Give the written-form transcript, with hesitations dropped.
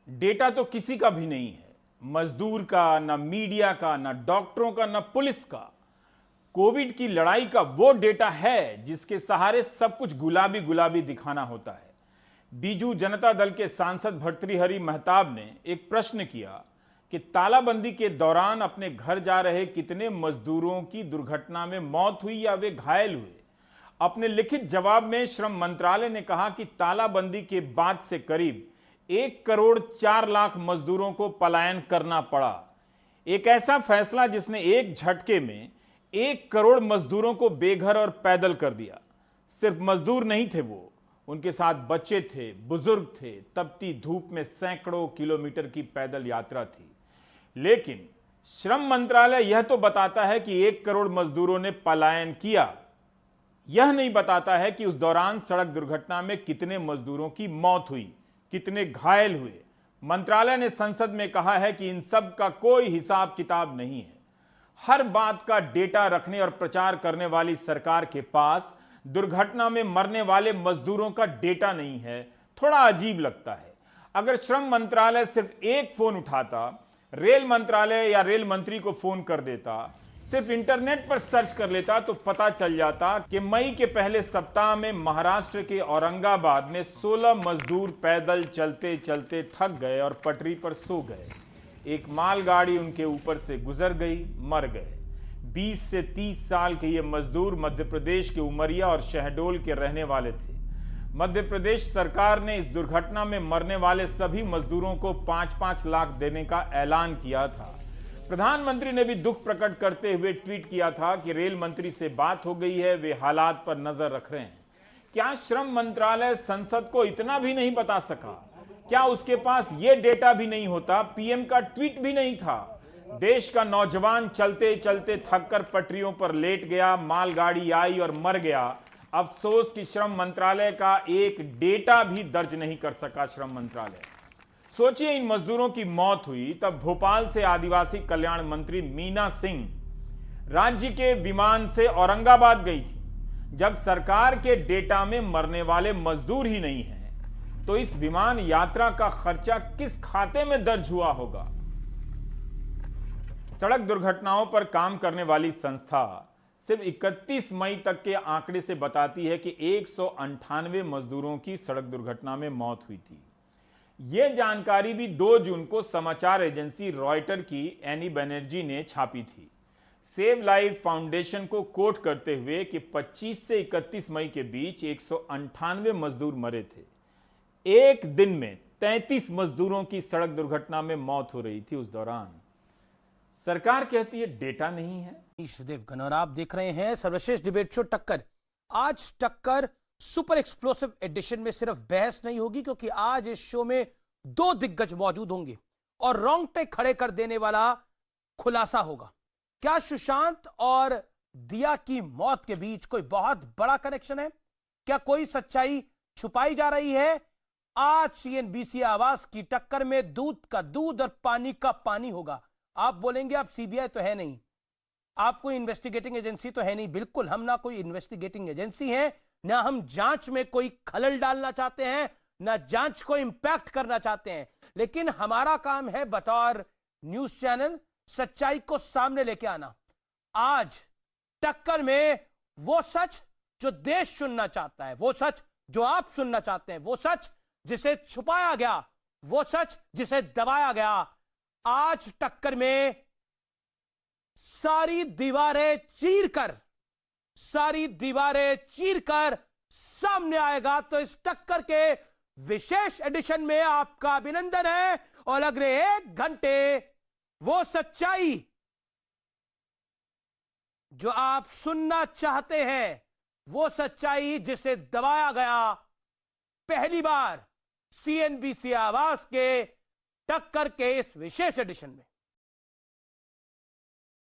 Data तो किसी का भी नहीं है, मजदूर का, ना मीडिया का, ना डॉक्टरों का, ना पुलिस का। कोविड की लड़ाई का वो डेटा है जिसके सहारे सब कुछ गुलाबी गुलाबी दिखाना होता है। बीजू जनता दल के सांसद भर्तृहरि महताब ने एक प्रश्न किया कि तालाबंदी के दौरान अपने घर जा रहे कितने मजदूरों की दुर्घटना में मौत हुई या वे घायल हुए। अपने लिखित जवाब में श्रम मंत्रालय ने कहा कि तालाबंदी के बाद से करीब 1,04,00,000 मजदूरों को पलायन करना पड़ा। एक ऐसा फैसला जिसने एक झटके में 1 करोड़ मजदूरों को बेघर और पैदल कर दिया। सिर्फ मजदूर नहीं थे वो, उनके साथ बच्चे थे, बुजुर्ग थे, तपती धूप में सैकड़ों किलोमीटर की पैदल यात्रा थी। लेकिन श्रम मंत्रालय यह तो बताता है कि 1 करोड़ मजदूरों ने पलायन किया, यह नहीं बताता है कि उस दौरान सड़क दुर्घटना में कितने मजदूरों की मौत हुई, कितने घायल हुए। मंत्रालय ने संसद में कहा है कि इन सब का कोई हिसाब किताब नहीं है। हर बात का डेटा रखने और प्रचार करने वाली सरकार के पास दुर्घटना में मरने वाले मजदूरों का डेटा नहीं है। थोड़ा अजीब लगता है। अगर श्रम मंत्रालय सिर्फ एक फोन उठाता, रेल मंत्रालय या रेल मंत्री को फोन कर देता, सिर्फ इंटरनेट पर सर्च कर लेता, तो पता चल जाता कि मई के पहले सप्ताह में महाराष्ट्र के औरंगाबाद में 16 मजदूर पैदल चलते चलते थक गए और पटरी पर सो गए। एक मालगाड़ी उनके ऊपर से गुजर गई, मर गए। 20 से 30 साल के ये मजदूर मध्य प्रदेश के उमरिया और शहडोल के रहने वाले थे। मध्य प्रदेश सरकार ने इस दुर्घटना में मरने वाले सभी मजदूरों को 5-5 लाख देने का ऐलान किया था। प्रधानमंत्री ने भी दुख प्रकट करते हुए ट्वीट किया था कि रेल मंत्री से बात हो गई है, वे हालात पर नजर रख रहे हैं। क्या श्रम मंत्रालय संसद को इतना भी नहीं बता सका? क्या उसके पास यह डेटा भी नहीं होता? पीएम का ट्वीट भी नहीं था। देश का नौजवान चलते चलते थककर पटरियों पर लेट गया, मालगाड़ी आई और मर गया। अफसोस कि श्रम मंत्रालय का एक डेटा भी दर्ज नहीं कर सका श्रम मंत्रालय। सोचिए, इन मजदूरों की मौत हुई तब भोपाल से आदिवासी कल्याण मंत्री मीना सिंह राज्य के विमान से औरंगाबाद गई थी। जब सरकार के डेटा में मरने वाले मजदूर ही नहीं हैं, तो इस विमान यात्रा का खर्चा किस खाते में दर्ज हुआ होगा? सड़क दुर्घटनाओं पर काम करने वाली संस्था सिर्फ 31 मई तक के आंकड़े से बताती है कि 198 मजदूरों की सड़क दुर्घटना में मौत हुई थी। यह जानकारी भी 2 जून को समाचार एजेंसी रॉयटर की एनी बनर्जी ने छापी थी। सेव लाइफ फाउंडेशन को कोट करते हुए कि 25 से 31 मई के बीच 198 मजदूर मरे थे। एक दिन में 33 मजदूरों की सड़क दुर्घटना में मौत हो रही थी। उस दौरान सरकार कहती है डेटा नहीं है। देवगन और आप देख रहे हैं सर्वश्रेष्ठ डिबेट शो टक्कर। आज टक्कर सुपर एक्सप्लोसिव एडिशन में सिर्फ बहस नहीं होगी, क्योंकि आज इस शो में 2 दिग्गज मौजूद होंगे और रोंगटे खड़े कर देने वाला खुलासा होगा। क्या सुशांत और दिया की मौत के बीच कोई बहुत बड़ा कनेक्शन है? क्या कोई सच्चाई छुपाई जा रही है? आज सीएनबीसी आवाज की टक्कर में दूध का दूध और पानी का पानी होगा। आप बोलेंगे आप सीबीआई तो है नहीं, आप कोई इन्वेस्टिगेटिंग एजेंसी तो है नहीं। बिल्कुल, हम ना कोई इन्वेस्टिगेटिंग एजेंसी है, ना हम जांच में कोई खलल डालना चाहते हैं, ना जांच को इंपैक्ट करना चाहते हैं। लेकिन हमारा काम है बतौर न्यूज चैनल सच्चाई को सामने लेके आना। आज टक्कर में वो सच जो देश सुनना चाहता है, वो सच जो आप सुनना चाहते हैं, वो सच जिसे छुपाया गया, वो सच जिसे दबाया गया। आज टक्कर में सारी दीवारें चीरकर सामने आएगा। तो इस टक्कर के विशेष एडिशन में आपका अभिनंदन है और अगले 1 घंटे वो सच्चाई जो आप सुनना चाहते हैं, वो सच्चाई जिसे दबाया गया, पहली बार सीएनबीसी आवाज के टक्कर के इस विशेष एडिशन में।